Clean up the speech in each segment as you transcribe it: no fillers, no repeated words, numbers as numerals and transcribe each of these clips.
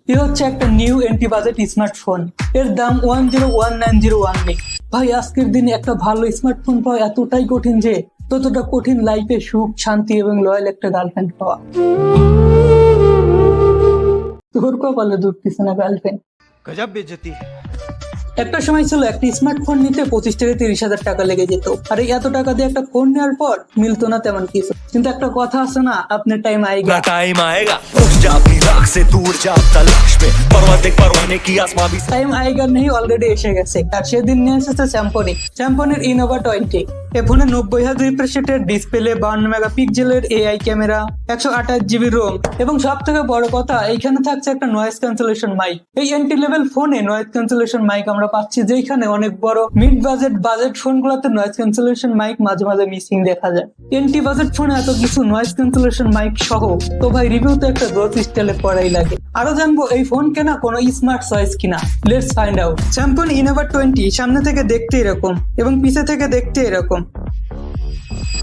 এ হচ্ছে একটা new anti budget smartphone. এর দাম 101901 ভাই আজকের দিনে একটা ভালো স্মার্টফোন পাওয়া এতটাই কঠিন যে ততটা কঠিন লাইফে সুখ শান্তি এবং লয়াল একটা গার্লফ্রেন্ড পাওয়া। তোর কপালে জুটতেছে না গার্লফ্রেন্ড। गजब बेइज्जती है। একটা সময় ছিল একটা স্মার্টফোন নিতে 25 থেকে 30,000 টাকা লেগে যেত, আর এই এত টাকা দিয়ে একটা ফোন নেওয়ার পর মিলতো না তেমন কিছু। কিন্তু একটা কথা আছে না, আপনার টাইম আएगा। टाइम आएगा उठ जा अपनी राख से दूर जा तलाश में पर्वत एक परवाने की आसमां भी টাইম আएगा নেই, অলরেডি এসে গেছে। আর সেদিন নিয়ে এসেছে স্যামসংয়ের ইনোভা 20। এ ফোনে 90,000 রিফ্রেশ রেটের ডিসপ্লে, 52 মেগাপিক্সেলের এআই ক্যামেরা, 128 জিবি রোম এবং সব থেকে বড় কথা এইখানে থাকছে একটা নয়েজ ক্যান্সেলেশন মাইক। এই এন্ট্রি লেভেল ফোনে নয়েজ ক্যান্সেলেশন মাইক আমরা পাচ্ছি, যেখানে অনেক বড় মিড বাজেট ফোনগুলোতে নয়েজ ক্যান্সেলেশন মাইক মাঝে মাঝে মিসিং দেখা যায়। এন্টি বাজেট ফোনে এত কিছু নয়েজ ক্যান্সেলেশন মাইক সহ, তো ভাই রিভিউ তো একটা গ্রোথ স্টাইলে পড়াই লাগে। আরো জানবো এই ফোন কেনা কোনো স্মার্ট চয়েস কিনা, লেটস ফাইন্ড আউট। স্যামসাং ইনোভা 20 সামনে থেকে দেখতে এরকম এবং পিছে থেকে দেখতে এরকম।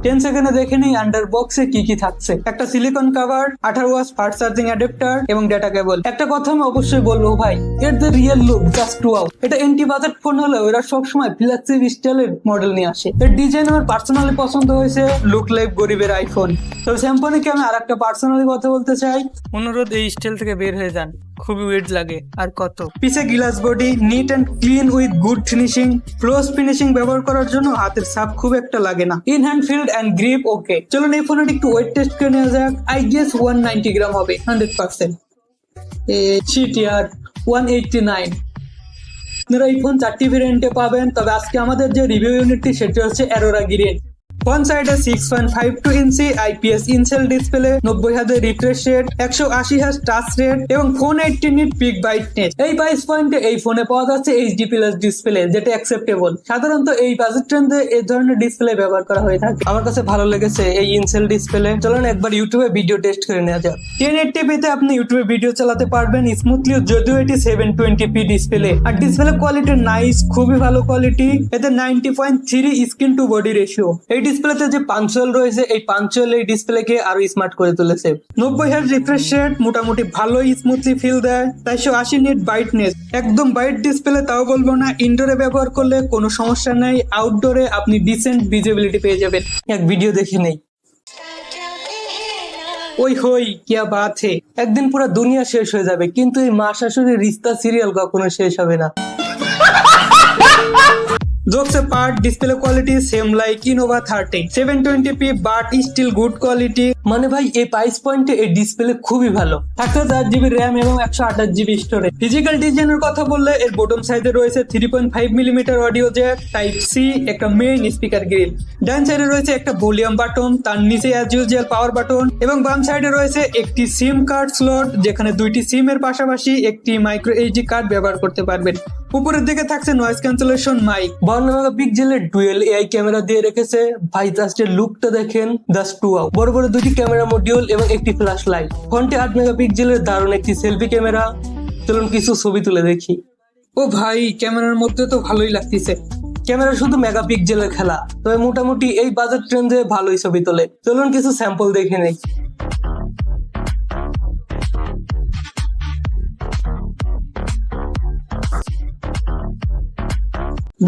10 সেকেন্ডে দেখে নেই আন্ডার বক্সে কি কি থাকছে। একটা silicon cover, 18 watt fast charging adapter এবং ডেটা কেবল। একটা কথা আমি অবশ্যই বলবো ভাই, এর the real look just wow. এটা এন্টি বাজেট ফোন হলেও এরা সবসময় ফ্ল্যাগশিপ স্টাইলের মডেল নিয়ে আসে। এর ডিজাইন আমার পার্সোনালি পছন্দ হয়েছে, লুক লাইক গরিবের আইফোন। তবে স্যামসাংকে আমি আরেকটা পার্সোনালি কথা বলতে চাই, অনুরোধ এই স্টাইল থেকে বের হয়ে যান, খুবই ওয়েট লাগে। আর কত পিছে glass body, neat and clean with good finishing. Close finishing ব্যবহার করার জন্য হাতের ছাপ খুব একটা লাগে না। In hand field and grip okay. চলুন এই ফোনের একটু ওয়েট টেস্ট করে নেওয়া যাক। আই গেস 190 গ্রাম হবে 100%। CTR 189। আপনারা এই ফোন 4টি ভেরিয়েন্টে পাবেন, তবে আজকে আমাদের যে রিভিউ ইউনিটটি সেটি হচ্ছে অ্যারোরা গ্রিন। ফ্রন্ট সাইডে 6.52 inch IPS in cell display, 90,000 refresh rate, 180 hertz touch rate এবং 480 নিট পিক ব্রাইটনেস। এই প্রাইস পয়েন্টে এই ফোনে পাওয়া যাচ্ছে এইচডি প্লাস ডিসপ্লে, যেটা অ্যাকসেপ্টেবল। সাধারণত এই বাজেট রেঞ্জে এই ধরনের ডিসপ্লে ব্যবহার করা হয়ে থাকে। আমার কাছে ভালো লেগেছে এই ইনসেল ডিসপ্লে। চলুন একবার ইউটিউবে ভিডিও টেস্ট করে নেওয়া যাক। 1080p তে আপনি ইউটিউবে ভিডিও চালাতে পারবেন স্মুথলি, যদিও এটি 720p ডিসপ্লে। আর ডিসপ্লে কোয়ালিটি নাইস, খুবই ভালো কোয়ালিটি। এতে 90.3 স্ক্রিন টু বডি রেশিও। এই ডিসপ্লেতে যে পাঞ্চুয়াল রয়েছে, এই পাঞ্চুয়াল এই ডিসপ্লেকে আরো স্মার্ট করে তুলেছে। 90 হার্জ রিফ্রেশ রেট মোটামুটি ভালোই স্মুথলি ফিল দেয়। 480 নিট ব্রাইটনেস, একদম ব্রাইট ডিসপ্লে তাও বলবো না। ইনডোরে ব্যবহার করলে কোনো সমস্যা নেই, আউটডোরে আপনি ডিসেন্ট ভিজিবিলিটি পেয়ে যাবেন। এক ভিডিও দেখে নেই। ওই হই কিয়া বাত হে, একদিন পুরো দুনিয়া শেষ হয়ে যাবে, কিন্তু এই মা শাশুড়ির রিস্তা সিরিয়াল কখনো শেষ হবে না। Jokes apart, display quality same like Innova 30, 720p but still good quality। মানে ভাই এই প্রাইস পয়েন্টে এই ডিসপ্লে খুবই ভালো। থাকছে 4GB র্যাম এবং 128GB স্টোরেজ। ফিজিক্যাল ডিজাইনের কথা বললে এর বটম সাইডে রয়েছে 3.5 millimeter audio jack, type C, একটা মেইন স্পিকার গ্রিল। ডান সাইডে রয়েছে একটা ভলিউম বাটন, তার নিচে অ্যাজ ইউজুয়াল পাওয়ার বাটন এবং বাম সাইডে রয়েছে একটি সিম কার্ড স্লট, যেখানে দুইটি সিম এর পাশাপাশি একটি মাইক্রো এইচডি কার্ড ব্যবহার করতে পারবেন। উপরের দিকে থাকছে নয়েজ ক্যান্সেলেশন মাইক, 52 মেগাপিক্সেলের ডুয়েল এআই ক্যামেরা দিয়ে রেখেছে। ভাই জাস্ট এর লুকটা দেখেন, জাস্ট ওয়াও। বড় বড় দুটি ক্যামেরা মডিউল এবং একটি ফ্ল্যাশ লাইট। ফ্রন্টে 8 মেগাপিক্সেলের দারুণ একটি সেলফি ক্যামেরা। চলুন কিছু ছবি তুলে দেখি। ও ভাই ক্যামেরার মধ্যে তো ভালোই লাগতেছে। ক্যামেরা শুধু মেগাপিক্সেলের খেলা, তবে মোটামুটি এই বাজেট রেঞ্জে ভালোই ছবি তোলে। চলুন কিছু স্যাম্পল দেখে নেই।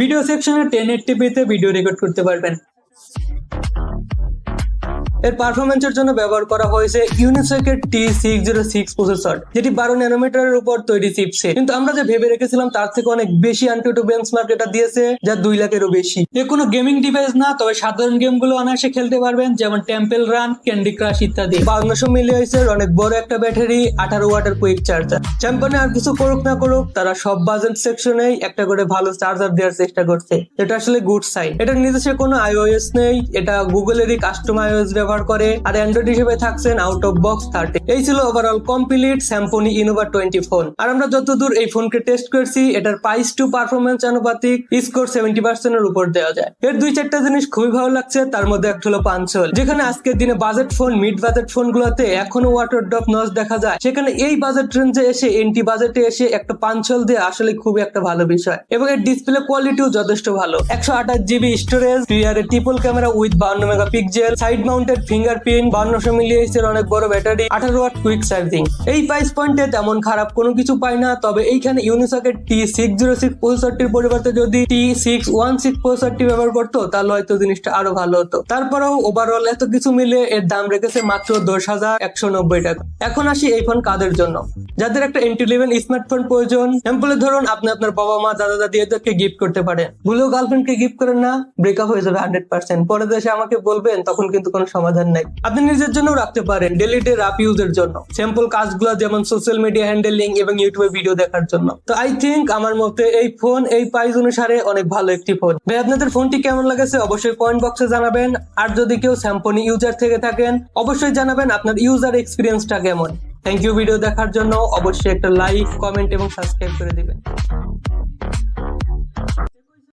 ভিডিও সেকশনে 1080p তে ভিডিও রেকর্ড করতে পারবেন। এর পারফরম্যান্সের জন্য ব্যবহার করা হয়েছে ইউনিসেকের T606 প্রসেসর, যেটি 12 ন্যানোমিটারের উপর তৈরি চিপসেট। কিন্তু আমরা যে ভেবে রেখেছিলাম তার থেকে অনেক বেশি অ্যান্টুটু বেঞ্চমার্ক এটা দিয়েছে, যা 2 লাখেরও বেশি। এ কোনো গেমিং ডিভাইস না, তবে সাধারণ গেমগুলো অনায়াসে খেলতে পারবেন, যেমন টেম্পল রান, ক্যান্ডি ক্রাশ ইত্যাদি। 5200 মিলিঅ্যাম্পের অনেক বড় একটা ব্যাটারি, 18 ওয়াটের কুইক চার্জার। চ্যাম্পিয়নে আর কিছু করুক না করুক, তারা সব বাজেট সেকশনেই একটা করে ভালো চার্জার দেওয়ার চেষ্টা করছে, এটা আসলে গুড সাইন। এটার নিজস্ব কোনো iOS নেই, এটা গুগলেরই কাস্টম iOS ব্যবহার করে। আর অ্যান্ড্রয়েড হিসেবে থাকছেন আউট অফ বক্স 30। এই ছিল ওভারঅল কমপ্লিট স্যামসাং ইনোভা 20 ফোন। আর আমরা যতদূর এই ফোনকে টেস্ট করছি, এটার প্রাইস টু পারফরম্যান্স আনুপাতিক স্কোর 70% এর উপর দেওয়া যায়। এর 2-4টা জিনিস খুবই ভালো লাগছে, তার মধ্যে একটা হলো পাঞ্চুয়াল। যেখানে আজকের দিনে budget phone, mid budget phone গুলোতে এখনো ওয়াটার ড্রপ নচ দেখা যায়, সেখানে এই বাজেট রেঞ্জে এসে, এন্টি বাজেটে এসে একটা পাঞ্চুয়াল দিয়ে আসলে খুবই একটা ভালো বিষয়। এবং এর ডিসপ্লে কোয়ালিটিও যথেষ্ট ভালো। 128GB স্টোরেজ, রিয়ারে triple camera with 52 megapixel, side mounted fingerprint, 5200 mAh এর অনেক বড় ব্যাটারি, 18 ওয়াট কুইক চার্জিং। এই প্রাইস পয়েন্টে তেমন খারাপ কোনো কিছু পাই না, তবে এইখানে ইউনিসকের T606 প্রসেসরটির পরিবর্তে যদি T616 প্রসেসরটি ব্যবহার করতো তাহলে হয়তো জিনিসটা আরো ভালো হতো। তারপরেও ওভারঅল এত কিছু মিলে এর দাম রেখেছে মাত্র 10,190 টাকা। এখন আসি এই ফোন কাদের জন্য? যাদের একটা এন্ট্রি লেভেল স্মার্টফোন প্রয়োজন, স্যাম্পলে ধরুন আপনি আপনার বাবা মা দাদা দাদি এদেরকে গিফট করতে পারেন। ভুলেও গার্লফ্রেন্ডকে গিফট করেন না, ব্রেকআপ হয়ে যাবে 100%। পরে দেশে আমাকে বলবেন, তখন কিন্তু কোনো সমাধান নাই। আপনি নিজের জন্য রাখতে পারেন, ডেলি ডে রাফ ইউজের জন্য, স্যাম্পল কাজগুলো যেমন সোশ্যাল মিডিয়া হ্যান্ডেলিং এবং ইউটিউবে ভিডিও দেখার জন্য। তো আই থিঙ্ক আমার মতে এই ফোন এই প্রাইস অনুসারে অনেক ভালো একটি ফোন। ভাই আপনাদের ফোনটি কেমন লাগেছে অবশ্যই কমেন্ট বক্সে জানাবেন। আর যদি কেউ স্যাম্পনি ইউজার থেকে থাকেন অবশ্যই জানাবেন আপনার ইউজার এক্সপিরিয়েন্সটা কেমন। থ্যাংক ইউ ভিডিও দেখার জন্য। অবশ্যই একটা লাইক, কমেন্ট এবং সাবস্ক্রাইব করে দিবেন।